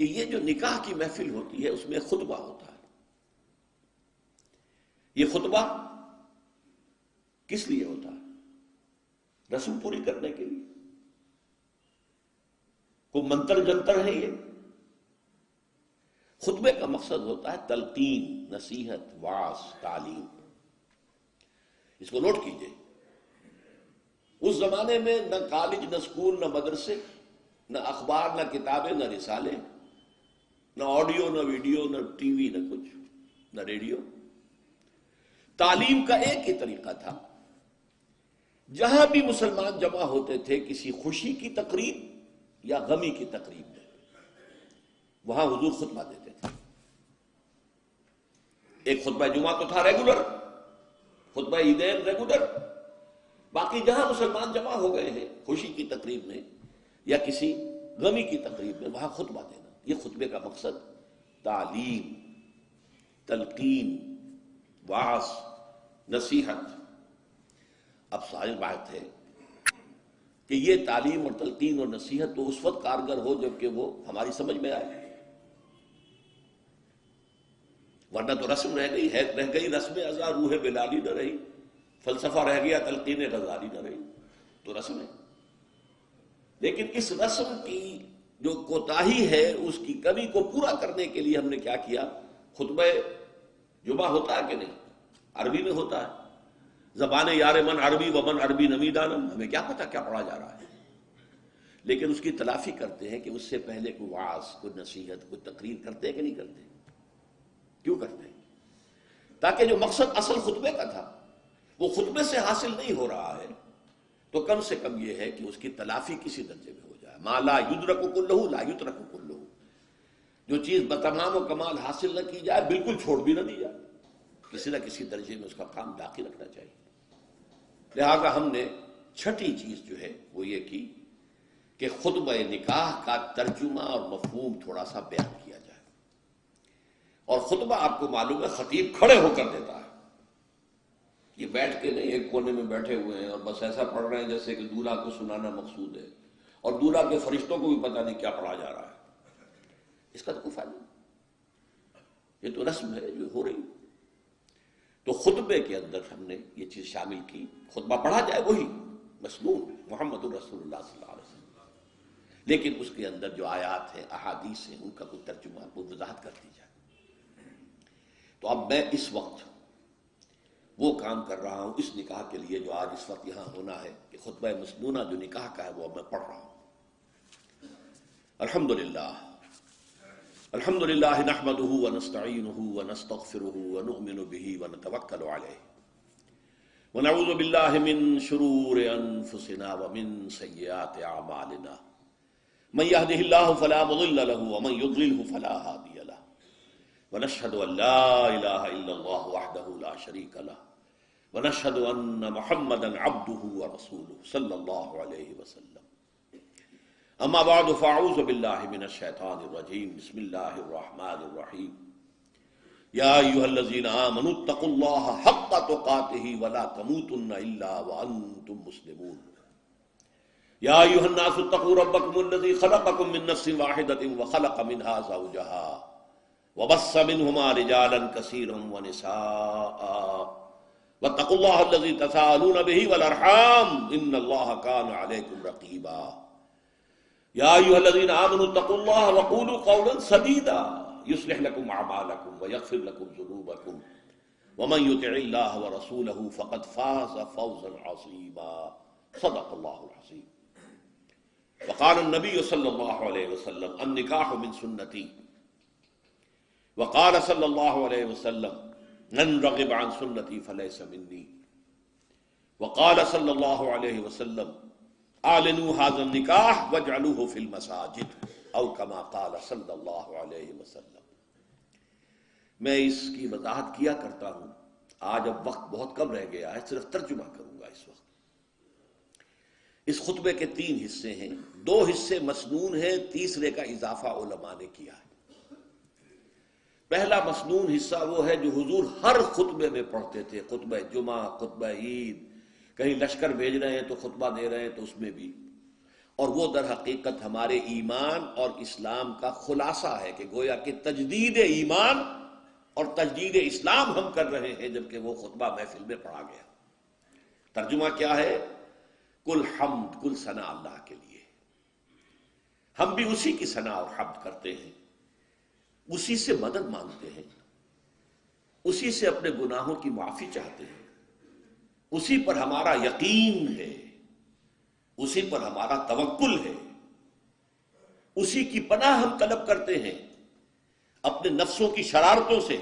کہ یہ جو نکاح کی محفل ہوتی ہے اس میں خطبہ ہوتا ہے. یہ خطبہ کس لیے ہوتا ہے؟ رسم پوری کرنے کے لیے. کوئی منتر جنتر ہے یہ؟ خطبے کا مقصد ہوتا ہے تلقین، نصیحت، وعظ، تعلیم. اس کو نوٹ کیجئے. اس زمانے میں نہ کالج، نہ اسکول، نہ مدرسے، نہ اخبار، نہ کتابیں، نہ رسالے، نہ آڈیو، نہ ویڈیو، نہ ٹی وی، نہ کچھ، نہ ریڈیو. تعلیم کا ایک ہی طریقہ تھا. جہاں بھی مسلمان جمع ہوتے تھے کسی خوشی کی تقریب یا غمی کی تقریب میں، وہاں حضور خطبہ دیتے تھے. ایک خطبہ جمعہ تو تھا ریگولر، خطبہ عیدین ریگولر. باقی جہاں مسلمان جمع ہو گئے ہیں خوشی کی تقریب میں یا کسی غمی کی تقریب میں، وہاں خطبہ دینا. یہ خطبے کا مقصد تعلیم، تلقین، وعظ، نصیحت. اب ظاہر بات ہے کہ یہ تعلیم اور تلقین اور نصیحت تو اس وقت کارگر ہو جب کہ وہ ہماری سمجھ میں آئے، ورنہ تو رسم رہ گئی رسم ازا، روح بلالی نہ رہی، فلسفہ رہ گیا، تلقین غزالی نہ رہی. تو رسم ہے. لیکن اس رسم کی جو کوتاہی ہے، اس کی کمی کو پورا کرنے کے لیے ہم نے کیا کیا؟ خطبہ جمعہ ہوتا ہے کہ نہیں؟ عربی میں ہوتا ہے. زبان یار من عربی ومن عربی نمیدانم، ہمیں کیا پتا کیا پڑھا جا رہا ہے. لیکن اس کی تلافی کرتے ہیں کہ اس سے پہلے کوئی وعظ، کوئی نصیحت، کوئی تقریر کرتے ہیں کہ نہیں کرتے؟ کیوں کرتے ہیں؟ تاکہ جو مقصد اصل خطبے کا تھا وہ خطبے سے حاصل نہیں ہو رہا ہے تو کم سے کم یہ ہے کہ اس کی تلافی کسی درجے میں ہو جائے. ما لا یدرک کلہ لا یترک کلہ. جو چیز بتمام و کمال حاصل نہ کی جائے بالکل چھوڑ بھی نہ دی جائے، کسی نہ کسی درجے میں اس کا کام باقی رکھنا چاہیے. لہذا ہم نے چھٹی چیز جو ہے وہ یہ کی کہ خطبہ نکاح کا ترجمہ اور مفہوم تھوڑا سا بیان کیا جائے. اور خطبہ آپ کو معلوم ہے خطیب کھڑے ہو کر دیتا ہے. یہ بیٹھ کے نہیں ایک کونے میں بیٹھے ہوئے ہیں اور بس ایسا پڑھ رہے ہیں جیسے کہ دولہا کو سنانا مقصود ہے اور دولہا کے فرشتوں کو بھی پتہ نہیں کیا پڑھا جا رہا ہے. اس کا تو کوئی فائدہ نہیں. یہ تو رسم ہے جو ہو رہی. تو خطبے کے اندر ہم نے یہ چیز شامل کی، خطبہ پڑھا جائے وہی مسنون محمد الرسول اللہ صلی اللہ علیہ وسلم، لیکن اس کے اندر جو آیات ہیں، احادیث ہیں، ان کا کوئی ترجمہ، کوئی وضاحت کر دی جائے. تو اب میں اس وقت وہ کام کر رہا ہوں اس نکاح کے لیے جو آج اس وقت یہاں ہونا ہے کہ خطبہ مسنونہ جو نکاح کا ہے وہ اب میں پڑھ رہا ہوں. الحمدللہ الحمدللہ نحمده ونستعینه ونستغفره ونؤمن به ونتوکل علیہ ونعوذ باللہ من شرور انفسنا ومن سیئات اعمالنا من يهده الله فلا مضل له ومن يضلله فلا هادي له ونشهد ان لا اله الا الله وحده لا شريك له ونشهد ان محمدا عبده ورسوله صلی اللہ علیہ وسلم. اما بعد فاعوذ باللہ من الشیطان الرجیم. بسم اللہ الرحمن الرحیم. یا ایھا الذین آمنوا اتقوا اللہ حق تقاتہ ولا تموتن الا وانتم مسلمون. یا ایھا الناس اتقوا ربکم الذی خلقکم من نفس واحدۃ وخلق منها زوجها وبث منهما رجالا كثيرا ونساء واتقوا الله الذي تساءلون به والارحام ان الله كان عليكم رقيبا. يا ايها الذين امنوا اتقوا الله وقولوا قولا سديدا يصلح لكم اعمالكم ويغفر لكم ذنوبكم ومن يطع الله ورسوله فقد فاز فوزا عظيما. صدق الله العظيم. وقال النبي صلى الله عليه وسلم النكاح من سنتي. وقال صلی اللہ علیہ وسلم من رغب عن سنتی فلیس منی. وقال صلی اللہ علیہ وسلم اعلنوا هذا النکاح واجعلوه في المساجد او كما قال صلی اللہ علیہ وسلم. میں اس کی وضاحت کیا کرتا ہوں. آج اب وقت بہت کم رہ گیا ہے، صرف ترجمہ کروں گا اس وقت. اس خطبے کے 3 حصے ہیں، 2 حصے مسنون ہیں، تیسرے کا اضافہ علماء نے کیا ہے. پہلا مسنون حصہ وہ ہے جو حضور ہر خطبے میں پڑھتے تھے، خطبہ جمعہ، خطبہ عید، کہیں لشکر بھیج رہے ہیں تو خطبہ دے رہے ہیں تو اس میں بھی، اور وہ در حقیقت ہمارے ایمان اور اسلام کا خلاصہ ہے کہ گویا کہ تجدید ایمان اور تجدید اسلام ہم کر رہے ہیں، جبکہ وہ خطبہ محفل میں پڑھا گیا۔ ترجمہ کیا ہے؟ کل حمد، کل ثنا اللہ کے لیے، ہم بھی اسی کی ثنا اور حمد کرتے ہیں، اسی سے مدد مانگتے ہیں، اسی سے اپنے گناہوں کی معافی چاہتے ہیں، اسی پر ہمارا یقین ہے، اسی پر ہمارا توکل ہے، اسی کی پناہ ہم طلب کرتے ہیں اپنے نفسوں کی شرارتوں سے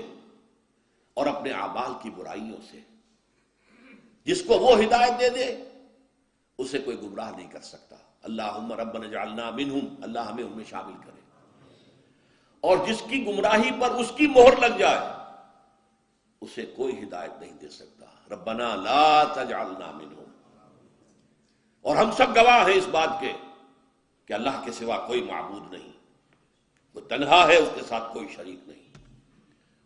اور اپنے اعمال کی برائیوں سے۔ جس کو وہ ہدایت دے دے اسے کوئی گمراہ نہیں کر سکتا۔ اللہم ربنا اجعلنا منہم، اللہ ہمیں ان میں شامل کرے۔ اور جس کی گمراہی پر اس کی مہر لگ جائے اسے کوئی ہدایت نہیں دے سکتا۔ ربنا لا تجعلنا منہم۔ اور ہم سب گواہ ہیں اس بات کے کہ اللہ کے سوا کوئی معبود نہیں، وہ تنہا ہے، اس کے ساتھ کوئی شریک نہیں،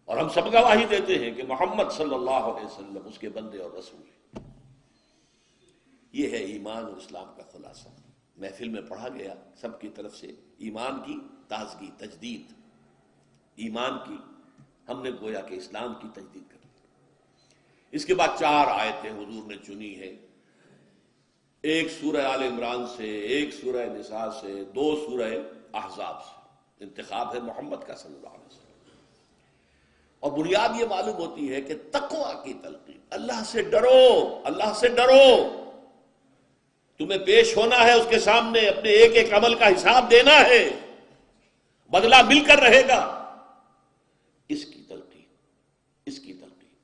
اور ہم سب گواہی دیتے ہیں کہ محمد صلی اللہ علیہ وسلم اس کے بندے اور رسول ہیں۔ یہ ہے ایمان اور اسلام کا خلاصہ، محفل میں پڑھا گیا سب کی طرف سے۔ ایمان کی تازگی، تجدید، ایمان کی ہم نے گویا کہ اسلام کی تجدید کر دی۔ اس کے بعد 4 آیتیں حضور نے چنی ہے، ایک سورہ آل عمران سے، ایک سورہ نساء سے، 2 سورہ احزاب سے۔ انتخاب ہے محمد کا صلی اللہ علیہ وسلم، اور بنیاد یہ معلوم ہوتی ہے کہ تقویٰ کی تلقین، اللہ سے ڈرو، اللہ سے ڈرو، تمہیں پیش ہونا ہے اس کے سامنے، اپنے ایک ایک عمل کا حساب دینا ہے، بدلہ مل کر رہے گا، اس کی تلقین، اس کی تلقین۔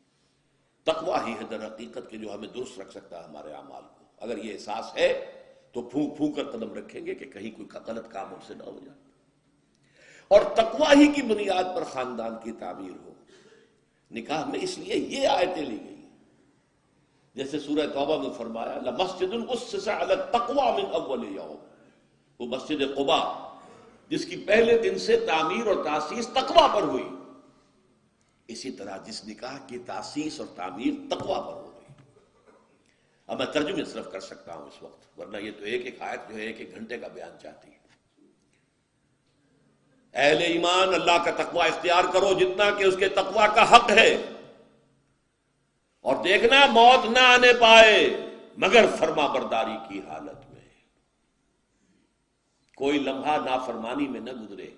تقویٰ ہی ہے در حقیقت کہ جو ہمیں درست رکھ سکتا ہے ہمارے اعمال کو۔ اگر یہ احساس ہے تو پھونک پھونک کر قدم رکھیں گے کہ کہیں کوئی غلط کام ہم سے نہ ہو جائے، اور تقویٰ ہی کی بنیاد پر خاندان کی تعمیر ہو۔ نکاح میں اس لیے یہ آیتیں لی گئی، جیسے سورہ توبہ میں فرمایا لَمَسْجِدٌ أُسِّسَ عَلَى التَّقْوَى مِنْ أَوَّلِ يَوْمٍ، وہ مسجد قباء جس کی پہلے دن سے تعمیر اور تاسیس تقویٰ پر ہوئی، اسی طرح جس نکاح کی تاسیس اور تعمیر تقویٰ پر ہو گئی۔ اب میں ترجمے صرف کر سکتا ہوں اس وقت، ورنہ یہ تو ایک ایک آیت جو ہے ایک ایک گھنٹے کا بیان چاہتی ہے۔ اہل ایمان اللہ کا تقویٰ اختیار کرو جتنا کہ اس کے تقویٰ کا حق ہے، اور دیکھنا موت نہ آنے پائے مگر فرما برداری کی حالت میں، کوئی لمحہ نافرمانی میں نہ گزرے،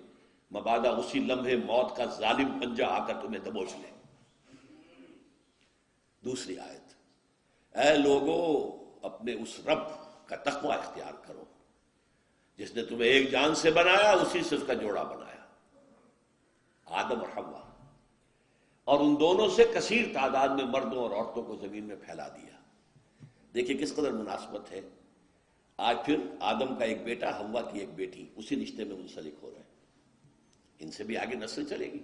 مبادا اسی لمحے موت کا ظالم پنجہ آ کر تمہیں دبوچ لے۔ دوسری آیت، اے لوگو اپنے اس رب کا تقویٰ اختیار کرو جس نے تمہیں ایک جان سے بنایا، اسی سے اس کا جوڑا بنایا، آدم اور حوا، اور ان دونوں سے کثیر تعداد میں مردوں اور عورتوں کو زمین میں پھیلا دیا۔ دیکھیں کس قدر مناسبت ہے، آج پھر آدم کا ایک بیٹا، حوا کی ایک بیٹی اسی رشتے میں منسلک ہو رہے ہیں، ان سے بھی آگے نسل چلے گی۔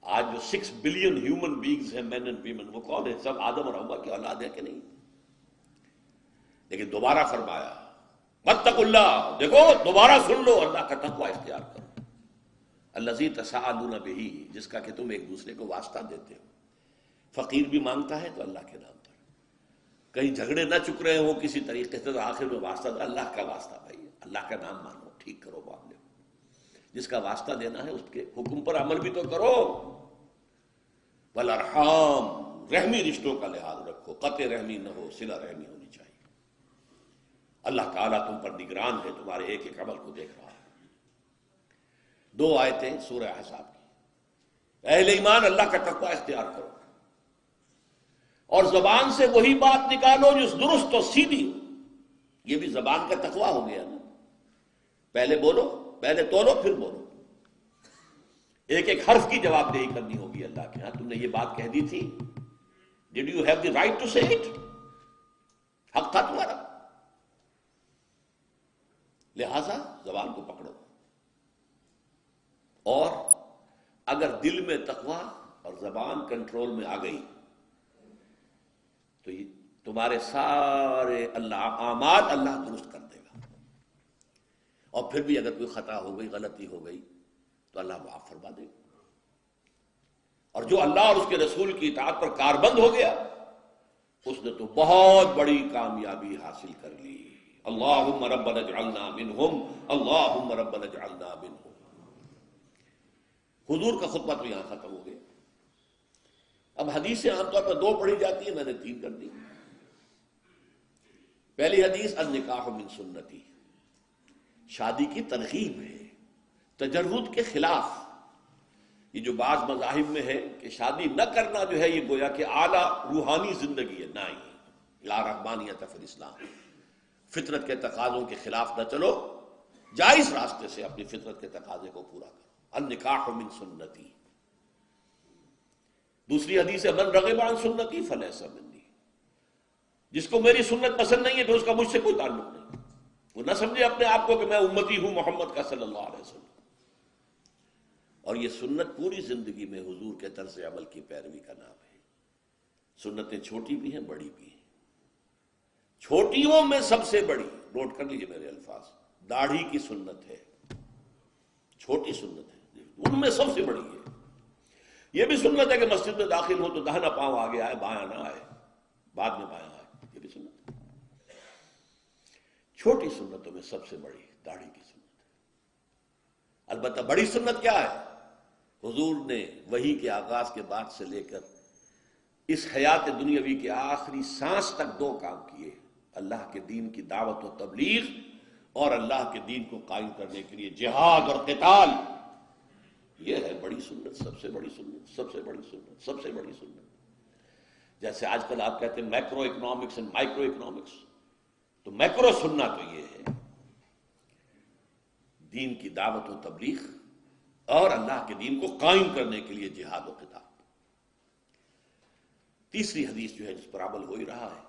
آج جو 6 بلین ہیومن بینگز ہیں، مین اینڈ ویمن، وہ کون ہیں؟ سب آدم اور حوا کی اولاد ہے کہ نہیں؟ لیکن دوبارہ فرمایا واتقوا اللہ، دیکھو دوبارہ سن لو، اللہ کا تقویٰ اختیار کرو، الذی تساءلون بہ، جس کا کہ تم ایک دوسرے کو واسطہ دیتے ہو۔ فقیر بھی مانگتا ہے تو اللہ کے نام پر، کہیں جھگڑے نہ چک رہے ہو کسی طریقے سے تو آخر میں واسطہ دو، اللہ کا واسطہ بھائی، اللہ کا نام مانو، ٹھیک کرو معاملے کو، جس کا واسطہ دینا ہے اس کے حکم پر عمل بھی تو کرو۔ والارحام، رحمی رشتوں کا لحاظ رکھو، قطع رحمی نہ ہو، صلہ رحمی ہونی چاہیے۔ اللہ تعالیٰ تم پر نگران ہے، تمہارے ایک ایک عمل کو دیکھ رہا ہے۔ 2 آیتیں سورہ احزاب کی، اہل ایمان اللہ کا تقویٰ اختیار کرو، اور زبان سے وہی بات نکالو جو درست و سیدھی ہو۔ یہ بھی زبان کا تقویٰ ہو گیا نا، پہلے بولو، پہلے تولو پھر بولو، ایک ایک حرف کی جواب دہی کرنی ہوگی اللہ کے ہاں۔ تم نے یہ بات کہہ دی تھی، did you have the right to say it, حق تھا تمہارا، لہذا زبان کو پکڑو۔ اور اگر دل میں تقویٰ اور زبان کنٹرول میں آ گئی تو یہ تمہارے سارے اعمال اللہ درست کر دے گا، اور پھر بھی اگر کوئی خطا ہو گئی، غلطی ہو گئی تو اللہ معاف فرما دے گا۔ اور جو اللہ اور اس کے رسول کی اطاعت پر کاربند ہو گیا اس نے تو بہت بڑی کامیابی حاصل کر لی، اللہم ربنا اجعلنا منہم، اللہم ربنا اجعلنا منہم۔ حضور کا خطبہ تو یہاں ختم ہو گیا۔ اب حدیثیں عام طور پر 2 پڑھی جاتی ہیں، میں نے 3 کر دی۔ پہلی حدیث النکاح من سنتی، شادی کی ترغیب ہے تجرد کے خلاف۔ یہ جو بعض مذاہب میں ہے کہ شادی نہ کرنا جو ہے یہ گویا کہ اعلیٰ روحانی زندگی ہے، نہیں، لا رحمانیت فی الاسلام، فطرت کے تقاضوں کے خلاف نہ چلو، جائز راستے سے اپنی فطرت کے تقاضے کو پورا کرو۔ النکاح من سنتی۔ دوسری حدیث ہے من رغب عن سنتی فلیس منی، جس کو میری سنت پسند نہیں ہے تو اس کا مجھ سے کوئی تعلق نہیں۔ وہ نہ سمجھے اپنے آپ کو کہ میں امتی ہوں محمد کا صلی اللہ علیہ وسلم۔ اور یہ سنت پوری زندگی میں حضور کے طرز عمل کی پیروی کا نام ہے۔ سنتیں چھوٹی بھی ہیں بڑی بھی ہیں۔ چھوٹیوں میں سب سے بڑی، نوٹ کر لیجیے میرے الفاظ، داڑھی کی سنت ہے، چھوٹی سنت ہے، ان میں سب سے بڑی ہے۔ یہ بھی سنت ہے کہ مسجد میں داخل ہو تو داہنا پاؤں آگے آئے، بایاں نہ آئے، بعد میں بایاں آئے، یہ بھی سنت ہے۔ چھوٹی سنتوں میں سب سے بڑی داڑھی کی سنت ہے۔ البتہ بڑی سنت کیا ہے؟ حضور نے وحی کے آغاز کے بعد سے لے کر اس حیات دنیاوی کے آخری سانس تک 2 کام کیے، اللہ کے دین کی دعوت و تبلیغ اور اللہ کے دین کو قائم کرنے کے لیے جہاد اور قتال۔ یہ ہے بڑی سنت، سب سے بڑی سنت، سب سے بڑی سنت، سب سے بڑی سنت۔ جیسے آج کل آپ کہتے ہیں macro economics and micro economics, تو میکرو سننا تو یہ ہے دین کی دعوت و تبلیغ اور اللہ کے دین کو قائم کرنے کے لیے جہاد و قتال۔ تیسری حدیث جو ہے جس پر عمل ہو ہی رہا ہے،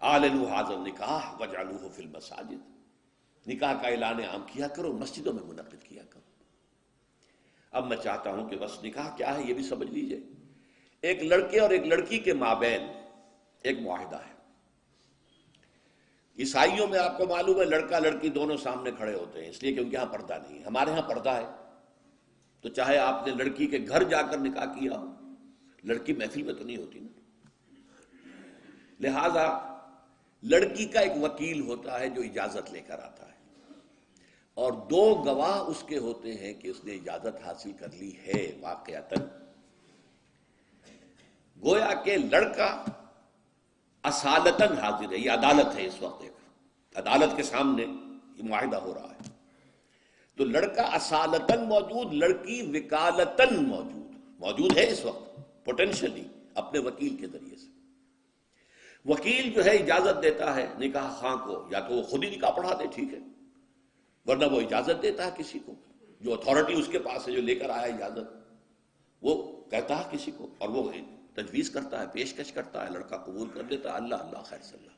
اعلنوا ھذا النکاح واجعلوہ فی المساجد، نکاح کا اعلان عام کیا کرو، مسجدوں میں منعقد کیا کرو۔ اب میں چاہتا ہوں کہ بس نکاح کیا ہے یہ بھی سمجھ لیجئے۔ ایک لڑکے اور ایک لڑکی کے مابین ایک معاہدہ ہے۔ عیسائیوں میں آپ کو معلوم ہے لڑکا لڑکی دونوں سامنے کھڑے ہوتے ہیں، اس لیے کہ ان کے ہاں پردہ نہیں ہے۔ ہمارے ہاں پردہ ہے، تو چاہے آپ نے لڑکی کے گھر جا کر نکاح کیا ہو، لڑکی محفل میں تو نہیں ہوتی نا، لہذا لڑکی کا ایک وکیل ہوتا ہے جو اجازت لے کر آتا ہے، اور 2 گواہ اس کے ہوتے ہیں کہ اس نے اجازت حاصل کر لی ہے واقعتاً۔ گویا کہ لڑکا اصالتاً حاضر ہے، یہ عدالت ہے اس وقت، ایک عدالت کے سامنے یہ معاہدہ ہو رہا ہے، تو لڑکا اصالتاً موجود، لڑکی وکالتاً موجود ہے اس وقت پوٹینشلی اپنے وکیل کے ذریعے سے۔ وکیل جو ہے اجازت دیتا ہے نکاح خواہ کو، یا تو وہ خود ہی نکاح پڑھا دے، ٹھیک ہے، ورنہ وہ اجازت دیتا ہے کسی کو، جو اتھارٹی اس کے پاس ہے، جو لے کر آیا اجازت، وہ کہتا ہے کسی کو، اور وہ تجویز کرتا ہے، پیشکش کرتا ہے، لڑکا قبول کر لیتا ہے، اللہ اللہ خیر صلی اللہ۔